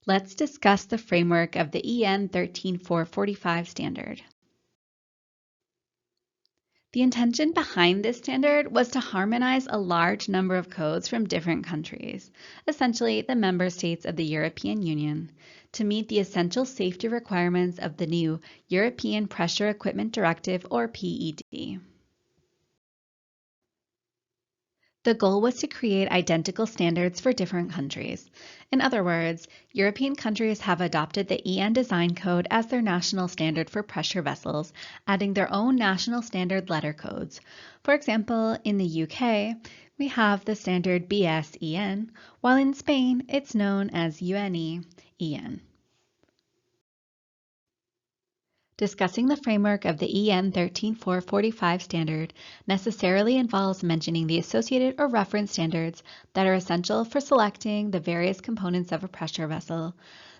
Let's discuss the framework of the EN 13445 standard. The intention behind this standard was to harmonize a large number of codes from different countries, essentially the member states of the European Union, to meet the essential safety requirements of the new European Pressure Equipment Directive, or PED. The goal was to create identical standards for different countries. In other words, European countries have adopted the EN design code as their national standard for pressure vessels, adding their own national standard letter codes. For example, in the UK, we have the standard BS-EN, while in Spain, it's known as UNE-EN. Discussing the framework of the EN 13445 standard necessarily involves mentioning the associated or reference standards that are essential for selecting the various components of a pressure vessel,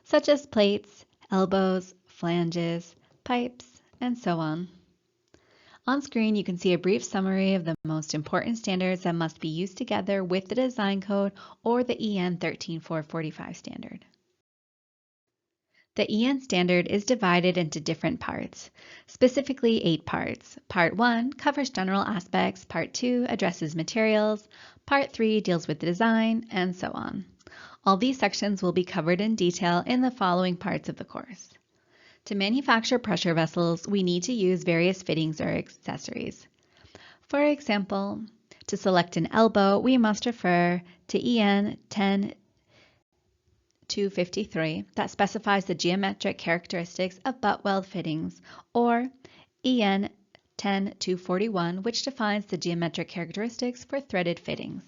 such as plates, elbows, flanges, pipes, and so on. On screen, you can see a brief summary of the most important standards that must be used together with the design code or the EN 13445 standard. The EN standard is divided into different parts, specifically 8 parts. Part 1 covers general aspects, Part 2 addresses materials, Part 3 deals with the design, and so on. All these sections will be covered in detail in the following parts of the course. To manufacture pressure vessels, we need to use various fittings or accessories. For example, to select an elbow, we must refer to EN 10-253 that specifies the geometric characteristics of butt weld fittings, or EN 10-241, which defines the geometric characteristics for threaded fittings.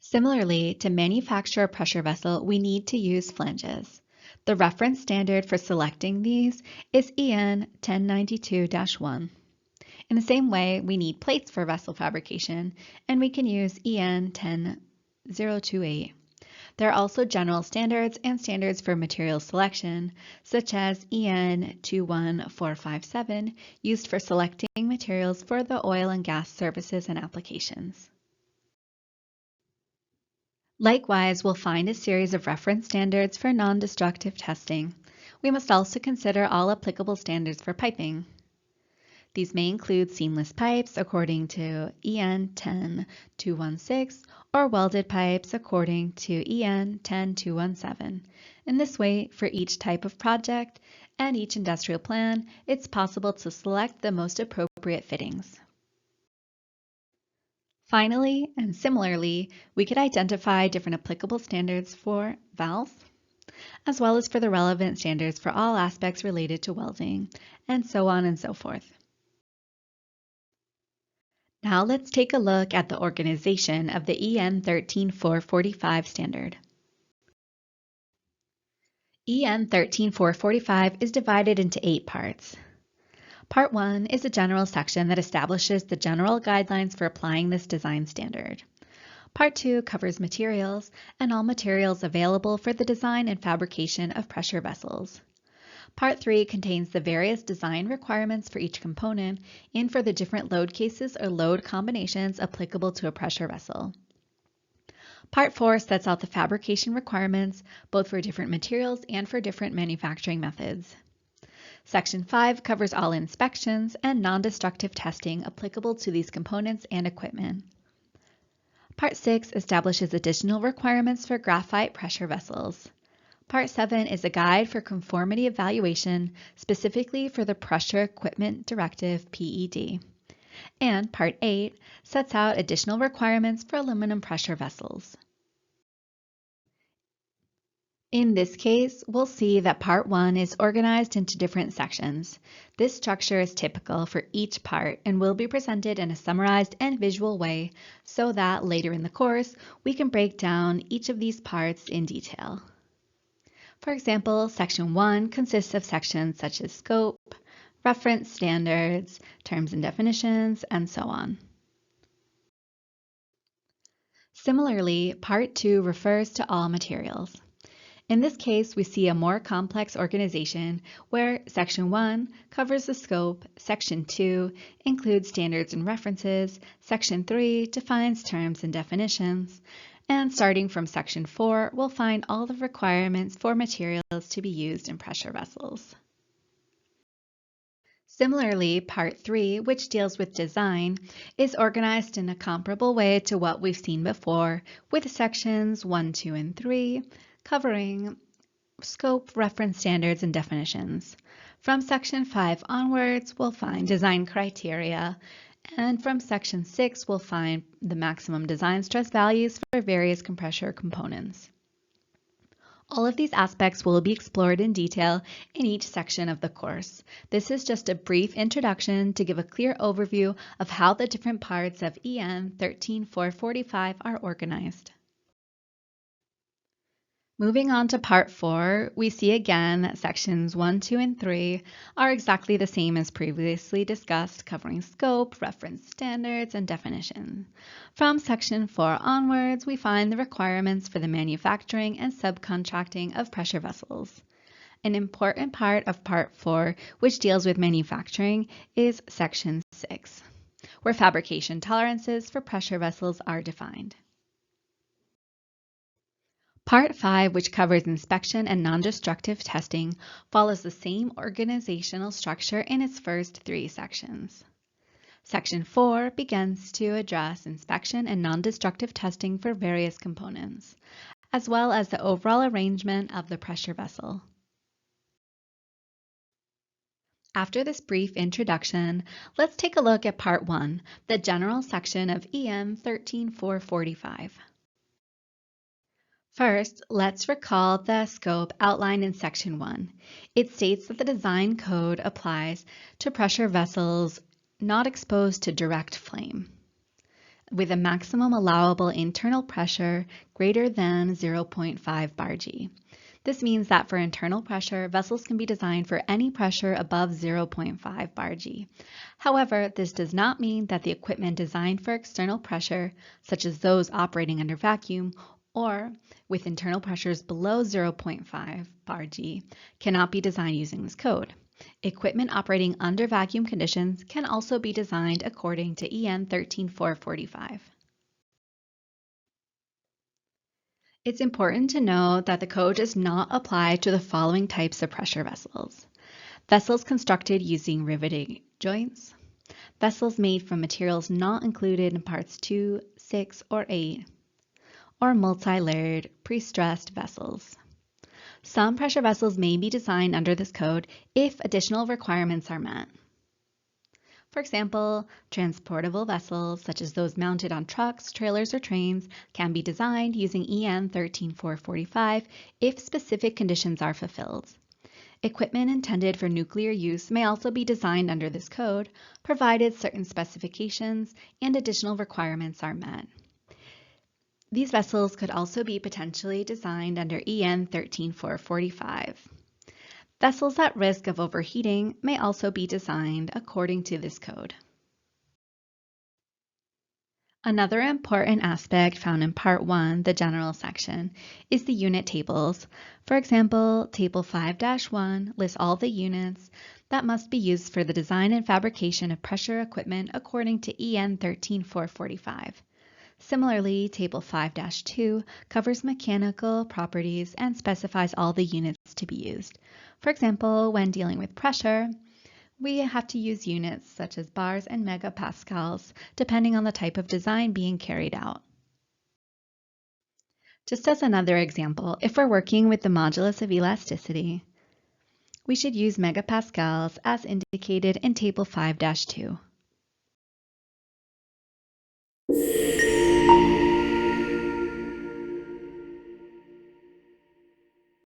Similarly, to manufacture a pressure vessel, we need to use flanges. The reference standard for selecting these is EN 1092-1. In the same way, we need plates for vessel fabrication, and we can use EN 10028. There are also general standards and standards for material selection, such as EN 21457, used for selecting materials for the oil and gas services and applications. Likewise, we'll find a series of reference standards for non-destructive testing. We must also consider all applicable standards for piping. These may include seamless pipes according to EN 10216 or welded pipes according to EN 10217. In this way, for each type of project and each industrial plan, it's possible to select the most appropriate fittings. Finally, and similarly, we could identify different applicable standards for valves, as well as for the relevant standards for all aspects related to welding, and so on and so forth. Now let's take a look at the organization of the EN 13445 standard. EN 13445 is divided into 8 parts. Part 1 is a general section that establishes the general guidelines for applying this design standard. Part 2 covers materials and all materials available for the design and fabrication of pressure vessels. Part 3 contains the various design requirements for each component and for the different load cases or load combinations applicable to a pressure vessel. Part 4 sets out the fabrication requirements both for different materials and for different manufacturing methods. Section 5 covers all inspections and non-destructive testing applicable to these components and equipment. Part 6 establishes additional requirements for graphite pressure vessels. Part 7 is a guide for conformity evaluation, specifically for the Pressure Equipment Directive (PED). And Part 8 sets out additional requirements for aluminum pressure vessels. In this case, we'll see that Part 1 is organized into different sections. This structure is typical for each part and will be presented in a summarized and visual way so that later in the course, we can break down each of these parts in detail. For example, Section 1 consists of sections such as scope, reference standards, terms and definitions, and so on. Similarly, Part 2 refers to all materials. In this case, we see a more complex organization where Section 1 covers the scope, Section 2 includes standards and references, Section 3 defines terms and definitions, and starting from Section 4, we'll find all the requirements for materials to be used in pressure vessels. Similarly, Part 3, which deals with design, is organized in a comparable way to what we've seen before, with Sections 1, 2, and 3 covering scope, reference standards, and definitions. From Section 5 onwards, we'll find design criteria, and from Section 6, we'll find the maximum design stress values for various compressor components. All of these aspects will be explored in detail in each section of the course. This is just a brief introduction to give a clear overview of how the different parts of EN 13445 are organized. Moving on to Part 4, we see again that Sections 1, 2, and 3 are exactly the same as previously discussed, covering scope, reference standards, and definition. From Section 4 onwards, we find the requirements for the manufacturing and subcontracting of pressure vessels. An important part of Part 4, which deals with manufacturing, is Section 6, where fabrication tolerances for pressure vessels are defined. Part 5, which covers inspection and non-destructive testing, follows the same organizational structure in its first 3 sections. Section 4 begins to address inspection and non-destructive testing for various components, as well as the overall arrangement of the pressure vessel. After this brief introduction, let's take a look at Part 1, the general section of EN 13445. First, let's recall the scope outlined in Section 1. It states that the design code applies to pressure vessels not exposed to direct flame, with a maximum allowable internal pressure greater than 0.5 barg. This means that for internal pressure, vessels can be designed for any pressure above 0.5 barg. However, this does not mean that the equipment designed for external pressure, such as those operating under vacuum, or with internal pressures below 0.5 barg, cannot be designed using this code. Equipment operating under vacuum conditions can also be designed according to EN 13445. It's important to know that the code does not apply to the following types of pressure vessels: vessels constructed using riveting joints, vessels made from materials not included in parts 2, 6, or 8, or multi-layered pre-stressed vessels. Some pressure vessels may be designed under this code if additional requirements are met. For example, transportable vessels, such as those mounted on trucks, trailers, or trains, can be designed using EN 13445 if specific conditions are fulfilled. Equipment intended for nuclear use may also be designed under this code, provided certain specifications and additional requirements are met. These vessels could also be potentially designed under EN 13445. Vessels at risk of overheating may also be designed according to this code. Another important aspect found in Part 1, the general section, is the unit tables. For example, Table 5-1 lists all the units that must be used for the design and fabrication of pressure equipment according to EN 13445. Similarly, Table 5-2 covers mechanical properties and specifies all the units to be used. For example, when dealing with pressure, we have to use units such as bars and megapascals, depending on the type of design being carried out. Just as another example, if we're working with the modulus of elasticity, we should use megapascals as indicated in Table 5-2.